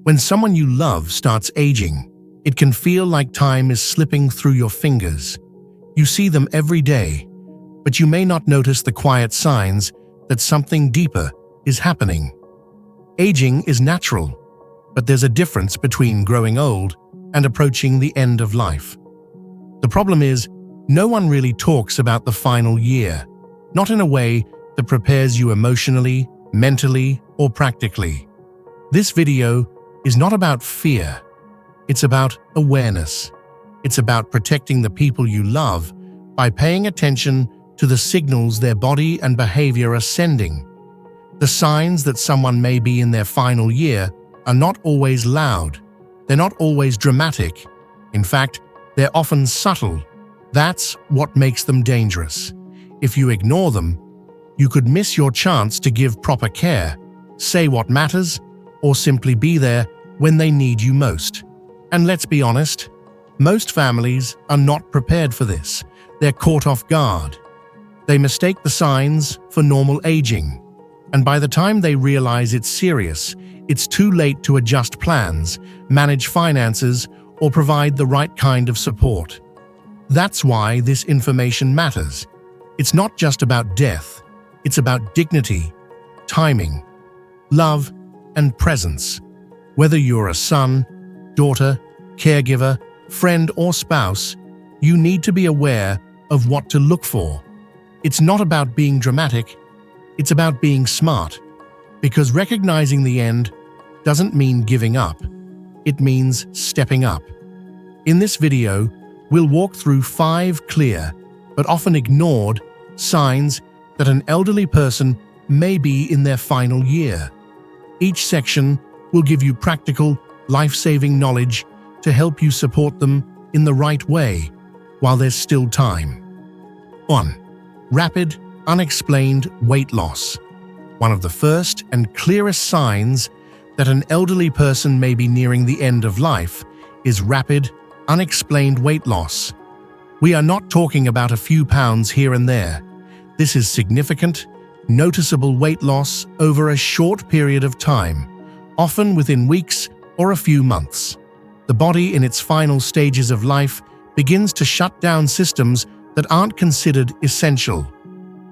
When someone you love starts aging, it can feel like time is slipping through your fingers. You see them every day, but you may not notice the quiet signs that something deeper is happening. Aging is natural, but there's a difference between growing old and approaching the end of life. The problem is, no one really talks about the final year, not in a way that prepares you emotionally, mentally, or practically. This video is not about fear. It's about awareness. It's about protecting the people you love by paying attention to the signals their body and behavior are sending. The signs that someone may be in their final year are not always loud. They're not always dramatic. In fact, they're often subtle. That's what makes them dangerous. If you ignore them, you could miss your chance to give proper care, say what matters, or simply be there when they need you most. And let's be honest, most families are not prepared for this. They're caught off guard. They mistake the signs for normal aging. And by the time they realize it's serious, it's too late to adjust plans, manage finances, or provide the right kind of support. That's why this information matters. It's not just about death. It's about dignity, timing, love, and presence. Whether you're a son, daughter, caregiver, friend, or spouse, you need to be aware of what to look for. It's not about being dramatic. It's about being smart. Because recognizing the end doesn't mean giving up. It means stepping up. In this video, we'll walk through 5 clear, but often ignored, signs that an elderly person may be in their final year. Each section will give you practical, life-saving knowledge to help you support them in the right way while there's still time. 1. Rapid, unexplained weight loss. One of the first and clearest signs that an elderly person may be nearing the end of life is rapid, unexplained weight loss. We are not talking about a few pounds here and there. This is significant, noticeable weight loss over a short period of time, often within weeks or a few months. The body in its final stages of life begins to shut down systems that aren't considered essential.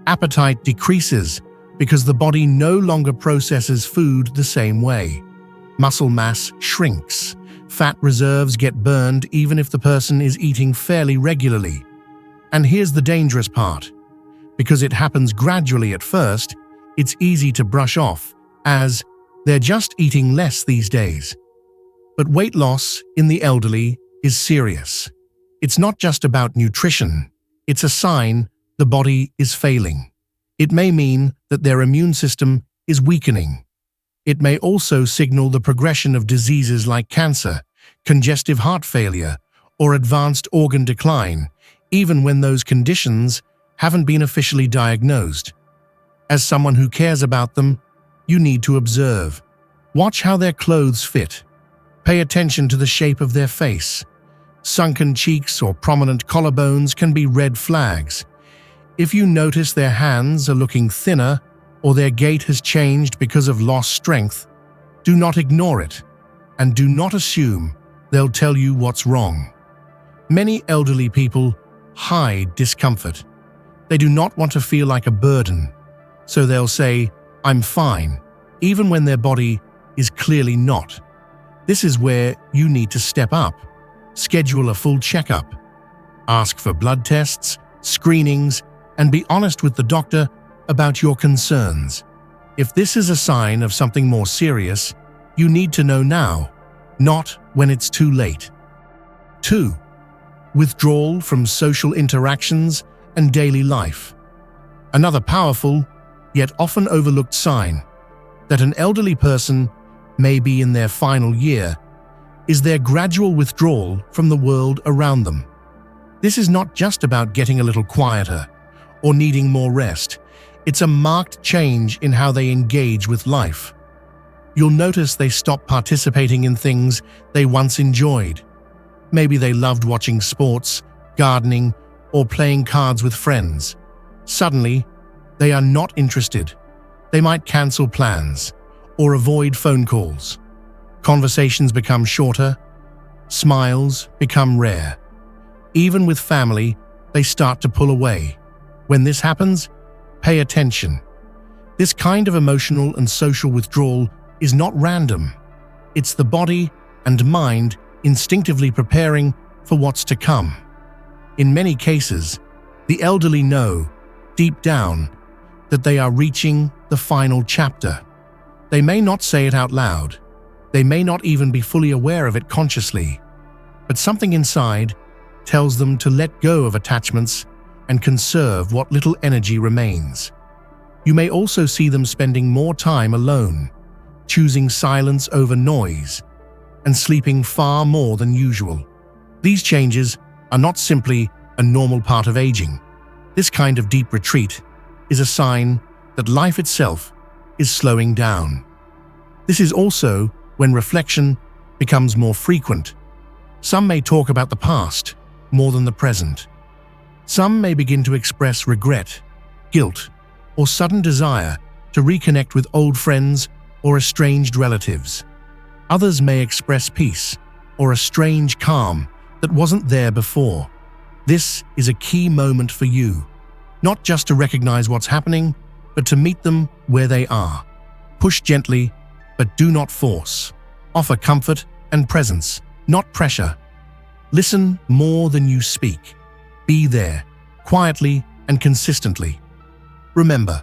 Appetite decreases because the body no longer processes food the same way. Muscle mass shrinks. Fat reserves get burned even if the person is eating fairly regularly. And here's the dangerous part. Because it happens gradually at first, it's easy to brush off as they're just eating less these days. But weight loss in the elderly is serious. It's not just about nutrition. It's a sign the body is failing. It may mean that their immune system is weakening. It may also signal the progression of diseases like cancer, congestive heart failure, or advanced organ decline, even when those conditions haven't been officially diagnosed. As someone who cares about them, you need to observe. Watch how their clothes fit. Pay attention to the shape of their face. Sunken cheeks or prominent collarbones can be red flags. If you notice their hands are looking thinner or their gait has changed because of lost strength, do not ignore it, and do not assume they'll tell you what's wrong. Many elderly people hide discomfort. They do not want to feel like a burden, so they'll say, "I'm fine," even when their body is clearly not. This is where you need to step up. Schedule a full checkup. Ask for blood tests, screenings, and be honest with the doctor about your concerns. If this is a sign of something more serious, you need to know now, not when it's too late. 2. Withdrawal from social interactions and daily life. Another powerful, yet often overlooked sign that an elderly person may be in their final year is their gradual withdrawal from the world around them. This is not just about getting a little quieter or needing more rest. It's a marked change in how they engage with life. You'll notice they stop participating in things they once enjoyed. Maybe they loved watching sports, gardening, or playing cards with friends. Suddenly, they are not interested. They might cancel plans or avoid phone calls. Conversations become shorter, smiles become rare. Even with family, they start to pull away. When this happens, pay attention. This kind of emotional and social withdrawal is not random. It's the body and mind instinctively preparing for what's to come. In many cases, the elderly know, deep down, that they are reaching the final chapter. They may not say it out loud. They may not even be fully aware of it consciously. But something inside tells them to let go of attachments and conserve what little energy remains. You may also see them spending more time alone, choosing silence over noise, and sleeping far more than usual. These changes are not simply a normal part of aging. This kind of deep retreat is a sign that life itself is slowing down. This is also when reflection becomes more frequent. Some may talk about the past more than the present. Some may begin to express regret, guilt, or sudden desire to reconnect with old friends or estranged relatives. Others may express peace or a strange calm that wasn't there before. This is a key moment for you, not just to recognize what's happening, but to meet them where they are. Push gently, but do not force. Offer comfort and presence, not pressure. Listen more than you speak. Be there, quietly and consistently. Remember,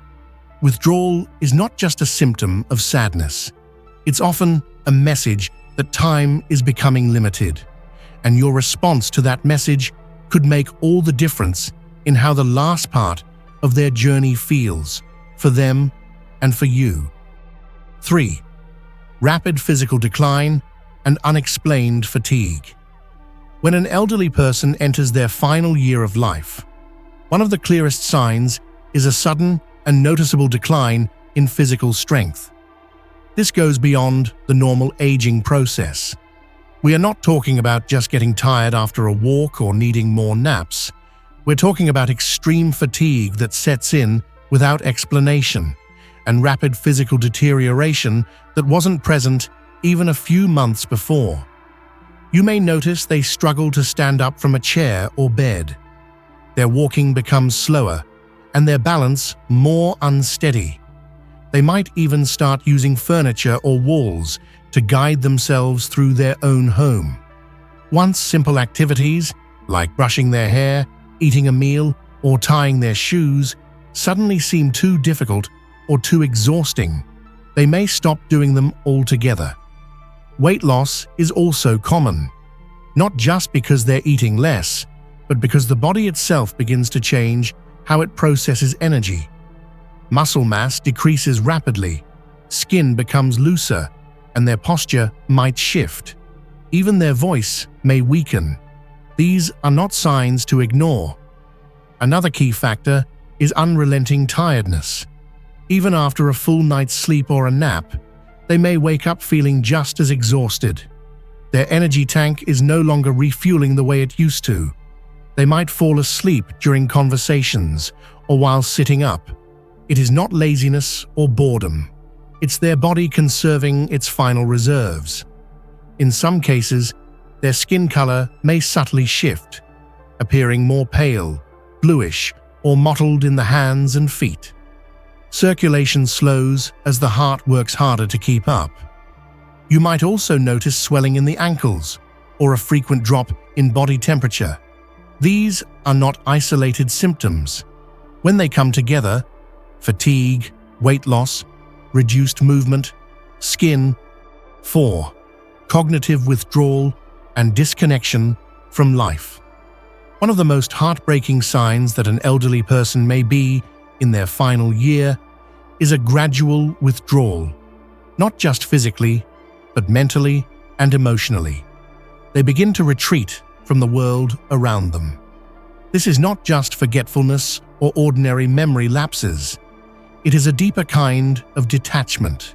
withdrawal is not just a symptom of sadness. It's often a message that time is becoming limited, and your response to that message could make all the difference in how the last part of their journey feels, for them and for you. 3. Rapid physical decline and unexplained fatigue. When an elderly person enters their final year of life, one of the clearest signs is a sudden and noticeable decline in physical strength. This goes beyond the normal aging process. We are not talking about just getting tired after a walk or needing more naps. We're talking about extreme fatigue that sets in without explanation, and rapid physical deterioration that wasn't present even a few months before. You may notice they struggle to stand up from a chair or bed. Their walking becomes slower, and their balance more unsteady. They might even start using furniture or walls to guide themselves through their own home. Once simple activities, like brushing their hair, eating a meal, or tying their shoes, suddenly seem too difficult or too exhausting, they may stop doing them altogether. Weight loss is also common, not just because they're eating less, but because the body itself begins to change how it processes energy. Muscle mass decreases rapidly, skin becomes looser, and their posture might shift. Even their voice may weaken. These are not signs to ignore. Another key factor is unrelenting tiredness. Even after a full night's sleep or a nap, they may wake up feeling just as exhausted. Their energy tank is no longer refueling the way it used to. They might fall asleep during conversations or while sitting up. It is not laziness or boredom. It's their body conserving its final reserves. In some cases, their skin color may subtly shift, appearing more pale, bluish, or mottled in the hands and feet. Circulation slows as the heart works harder to keep up. You might also notice swelling in the ankles or a frequent drop in body temperature. These are not isolated symptoms. When they come together, fatigue, weight loss, reduced movement, skin, 4. Cognitive withdrawal and disconnection from life. One of the most heartbreaking signs that an elderly person may be in their final year is a gradual withdrawal, not just physically, but mentally and emotionally. They begin to retreat from the world around them. This is not just forgetfulness or ordinary memory lapses. It is a deeper kind of detachment,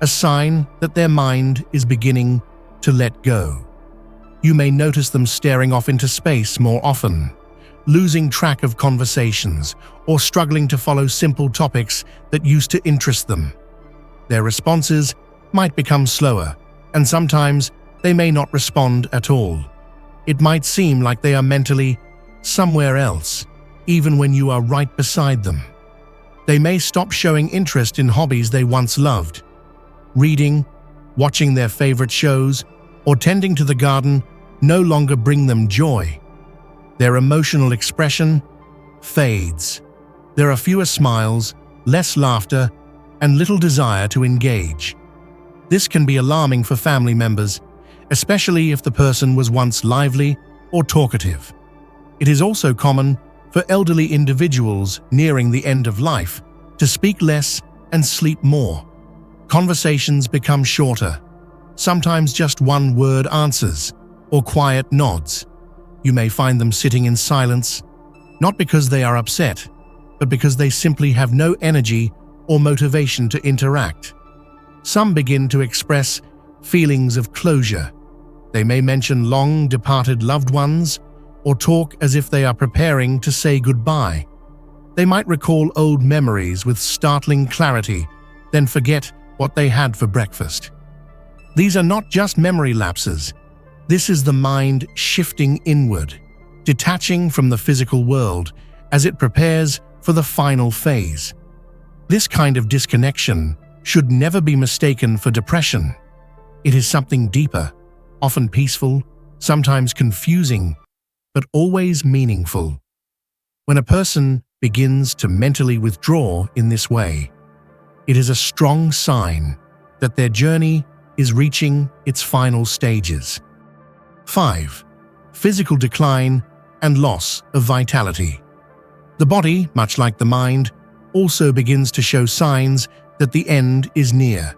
a sign that their mind is beginning to let go. You may notice them staring off into space more often, losing track of conversations, or struggling to follow simple topics that used to interest them. Their responses might become slower and sometimes they may not respond at all. It might seem like they are mentally somewhere else, even when you are right beside them. They may stop showing interest in hobbies they once loved. Reading, watching their favorite shows, or tending to the garden no longer bring them joy. Their emotional expression fades. There are fewer smiles, less laughter, and little desire to engage. This can be alarming for family members, especially if the person was once lively or talkative. It is also common for elderly individuals nearing the end of life to speak less and sleep more. Conversations become shorter, sometimes just one-word answers or quiet nods. You may find them sitting in silence, not because they are upset, but because they simply have no energy or motivation to interact. Some begin to express feelings of closure. They may mention long-departed loved ones or talk as if they are preparing to say goodbye. They might recall old memories with startling clarity, then forget what they had for breakfast. These are not just memory lapses. This is the mind shifting inward, detaching from the physical world as it prepares for the final phase. This kind of disconnection should never be mistaken for depression. It is something deeper, often peaceful, sometimes confusing, but always meaningful. When a person begins to mentally withdraw in this way, it is a strong sign that their journey is reaching its final stages. 5. Physical decline and loss of vitality. The body, much like the mind, also begins to show signs that the end is near.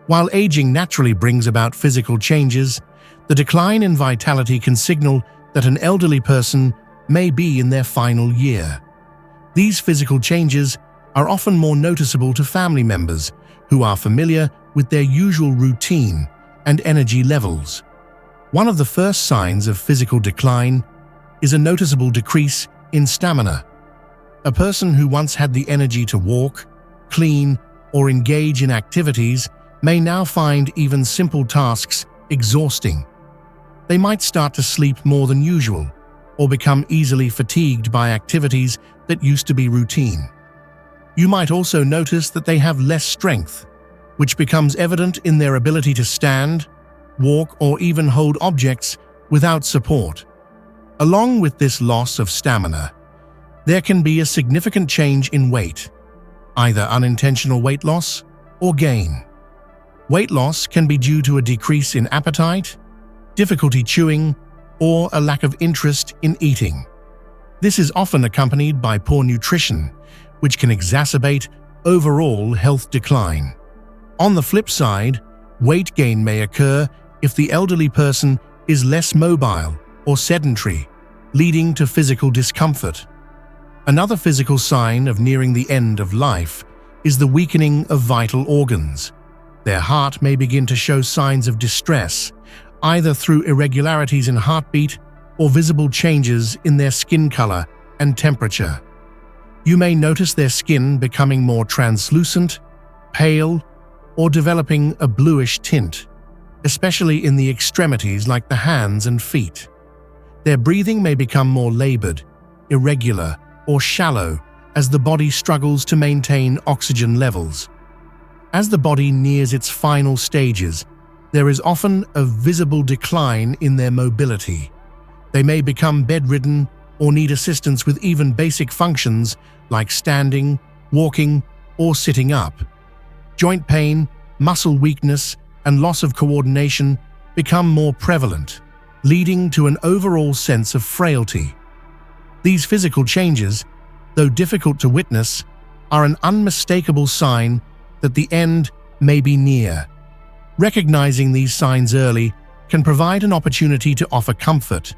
While aging naturally brings about physical changes, the decline in vitality can signal that an elderly person may be in their final year. These physical changes are often more noticeable to family members who are familiar with their usual routine and energy levels. One of the first signs of physical decline is a noticeable decrease in stamina. A person who once had the energy to walk, clean, or engage in activities may now find even simple tasks exhausting. They might start to sleep more than usual, or become easily fatigued by activities that used to be routine. You might also notice that they have less strength, which becomes evident in their ability to stand, walk, or even hold objects without support. Along with this loss of stamina, there can be a significant change in weight, either unintentional weight loss or gain. Weight loss can be due to a decrease in appetite, difficulty chewing, or a lack of interest in eating. This is often accompanied by poor nutrition, which can exacerbate overall health decline. On the flip side, weight gain may occur if the elderly person is less mobile or sedentary, leading to physical discomfort. Another physical sign of nearing the end of life is the weakening of vital organs. Their heart may begin to show signs of distress, either through irregularities in heartbeat or visible changes in their skin color and temperature. You may notice their skin becoming more translucent, pale, or developing a bluish tint, especially in the extremities like the hands and feet. Their breathing may become more labored, irregular, or shallow as the body struggles to maintain oxygen levels. As the body nears its final stages, there is often a visible decline in their mobility. They may become bedridden or need assistance with even basic functions like standing, walking, or sitting up. Joint pain, muscle weakness, and loss of coordination become more prevalent, leading to an overall sense of frailty. These physical changes, though difficult to witness, are an unmistakable sign that the end may be near. Recognizing these signs early can provide an opportunity to offer comfort,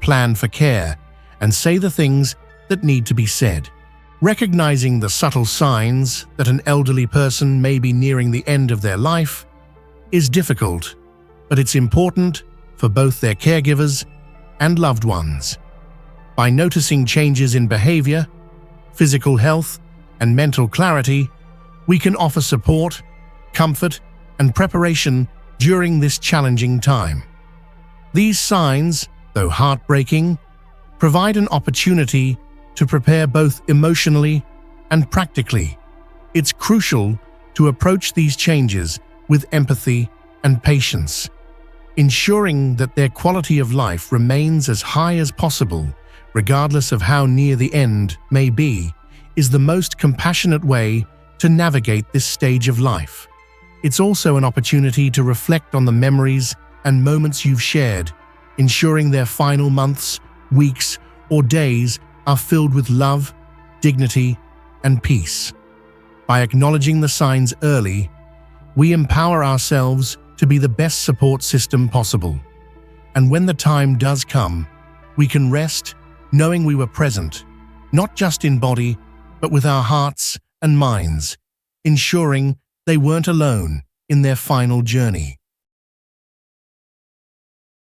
plan for care, and say the things that need to be said. Recognizing the subtle signs that an elderly person may be nearing the end of their life is difficult, but it's important for both their caregivers and loved ones. By noticing changes in behavior, physical health, and mental clarity, we can offer support, comfort, and preparation during this challenging time. These signs, though heartbreaking, provide an opportunity to prepare both emotionally and practically. It's crucial to approach these changes with empathy and patience, ensuring that their quality of life remains as high as possible, regardless of how near the end may be, is the most compassionate way to navigate this stage of life. It's also an opportunity to reflect on the memories and moments you've shared, ensuring their final months, weeks, or days are filled with love, dignity, and peace. By acknowledging the signs early, we empower ourselves to be the best support system possible. And when the time does come, we can rest knowing we were present, not just in body, but with our hearts and minds, ensuring they weren't alone in their final journey.